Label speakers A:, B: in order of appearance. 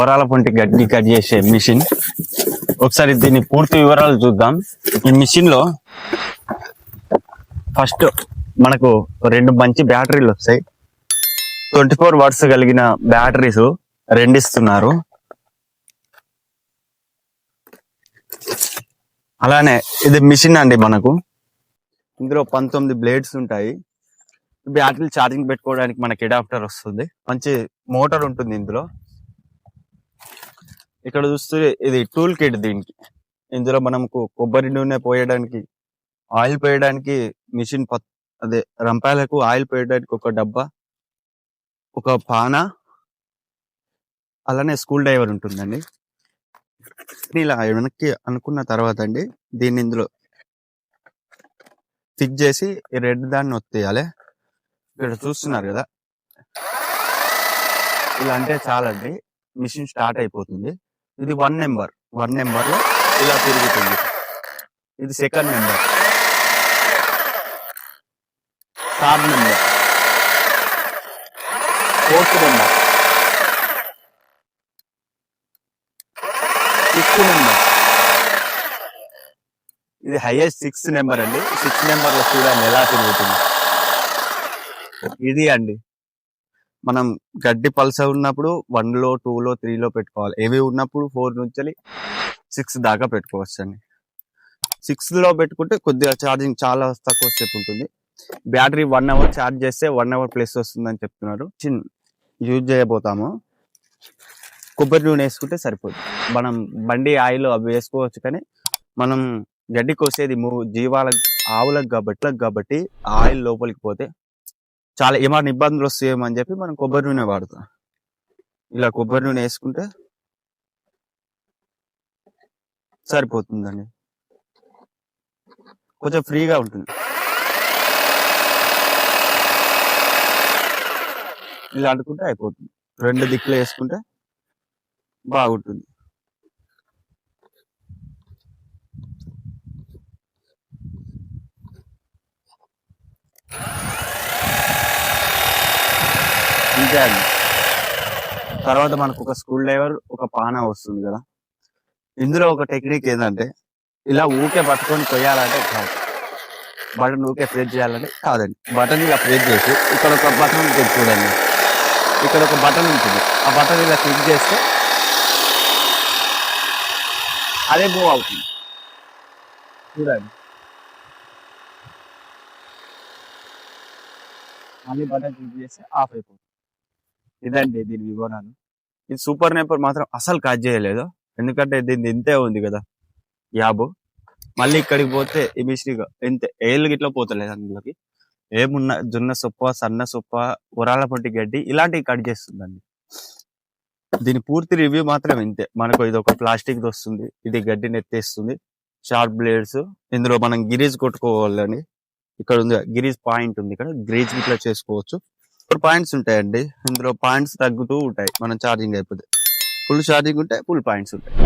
A: వరాల పొంటి గడ్డి కట్ చేసే మిషన్. ఒకసారి దీని పూర్తి వివరాలు చూద్దాం. ఈ మిషన్ లో ఫస్ట్ మనకు 2 మంచి బ్యాటరీలు వస్తాయి. 24 వాట్స్ కలిగిన బ్యాటరీస్ 2 ఇస్తున్నారు. అలానే ఇది మిషన్ అండి. మనకు ఇందులో 19 బ్లేడ్స్ ఉంటాయి. బ్యాటరీ ఛార్జింగ్ పెట్టుకోవడానికి మనకి అడాప్టర్ వస్తుంది. మంచి మోటార్ ఉంటుంది ఇందులో. ఇక్కడ చూస్తే ఇది టూల్ కిట్. దీనికి ఇందులో మనకు కొబ్బరి నూనె పోయడానికి, ఆయిల్ పోయడానికి మిషన్, అదే రంపాయలకు ఆయిల్ పోయడానికి ఒక డబ్బా, ఒక పాన, అలానే స్కూల్ డ్రైవర్ ఉంటుందండి. ఇలా వెనక్కి అనుకున్న తర్వాత అండి దీన్ని ఇందులో ఫిక్స్ చేసి రెడ్ దాన్ని ఒత్తేయాలి. ఇక్కడ చూస్తున్నారు కదా, ఇలా అంటే చాలండి, మిషన్ స్టార్ట్ అయిపోతుంది. ఇది 1 నెంబర్ లో ఇలా తిరుగుతుంది. ఇది 2nd number, 3rd number, 4th number, 5th number. ఇది హైయెస్ట్ 6th నెంబర్ అండి. 6th నెంబర్ లో చూడండి ఎలా తిరుగుతుంది. ఇది అండి మనం గడ్డి పల్స ఉన్నప్పుడు 1 లో 2 లో 3 లో పెట్టుకోవాలి. ఏవి ఉన్నప్పుడు 4 నుంచి 6 దాకా పెట్టుకోవచ్చు అండి. 6 లో పెట్టుకుంటే కొద్దిగా ఛార్జింగ్ చాలా తక్కువ సేపు ఉంటుంది. బ్యాటరీ 1 అవర్ ఛార్జ్ చేస్తే 1 అవర్ ప్లస్ వస్తుందని చెప్తున్నారు. యూజ్ చేయబోతాము. కొబ్బరి నూనె వేసుకుంటే సరిపోతుంది. మనం బండి ఆయిల్ అవి వేసుకోవచ్చు, కానీ మనం గడ్డి కోసేది ఆవులకు కాబట్టి ఆయిల్ లోపలికి పోతే చాలా ఏమైనా ఇబ్బందులు వస్తాయేమని చెప్పి మనం కొబ్బరి నూనె వాడతాం. ఇలా కొబ్బరి నూనె వేసుకుంటే సరిపోతుందండి. కొంచెం ఫ్రీగా ఉంటుంది. ఇలా అనుకుంటే అయిపోతుంది. 2 దిక్కులు వేసుకుంటే బాగుంటుంది. ఇంతే అండి. తర్వాత మనకు ఒక స్కూల్ డ్రైవర్, ఒక పాన వస్తుంది కదా. ఇందులో ఒక టెక్నిక్ ఏంటంటే, ఇలా ఊకే పట్టుకొని కొయ్యాలంటే కాదు, బటన్ ఊకే ప్రెస్ చేయాలంటే కాదండి. బటన్ ఇలా ప్రెస్ చేసి ఇక్కడ ఒక బటన్ ఉంటుంది చూడండి, ఇక్కడ ఒక బటన్ ఉంటుంది. ఆ బటన్ ఇలా క్లిక్ చేస్తే అదే మూవ్ అవుతుంది చూడండి. మళ్ళీ బటన్ క్లిక్ చేస్తే ఆఫ్ అయిపోతుంది. ఇదండి దీని వివరాలు. ఇది సూపర్ నేపర్ మాత్రం అసలు కట్ చేయలేదు, ఎందుకంటే దీని ఇంతే ఉంది కదా యాబు. మళ్ళీ ఇక్కడికి పోతే ఈ మిస్టేక్ ఇంతే, ఏళ్ళు గిట్లా పోతలేదు. అందులోకి ఏమున్నా జొన్న సొప్ప, సన్న సొప్ప, ఉరాల పొంటి గడ్డి ఇలాంటివి కట్ చేస్తుందండి. దీని పూర్తి రివ్యూ మాత్రం ఇంతే. మనకు ఇది ఒక ప్లాస్టిక్ వస్తుంది, ఇది గడ్డిని ఎత్తేస్తుంది, షార్ప్ బ్లేడ్స్. ఇందులో మనం గిరీజ్ కొట్టుకోవాలని ఇక్కడ ఉంది, గిరీజ్ పాయింట్ ఉంది. ఇక్కడ గ్రీజ్ ఇట్లా చేసుకోవచ్చు. 4 పాయింట్స్ ఉంటాయండి. ఇందులో పాయింట్స్ తగ్గుతూ ఉంటాయి మనం ఛార్జింగ్ అయిపోతే. ఫుల్ ఛార్జింగ్ ఉంటే ఫుల్ పాయింట్స్ ఉంటాయి.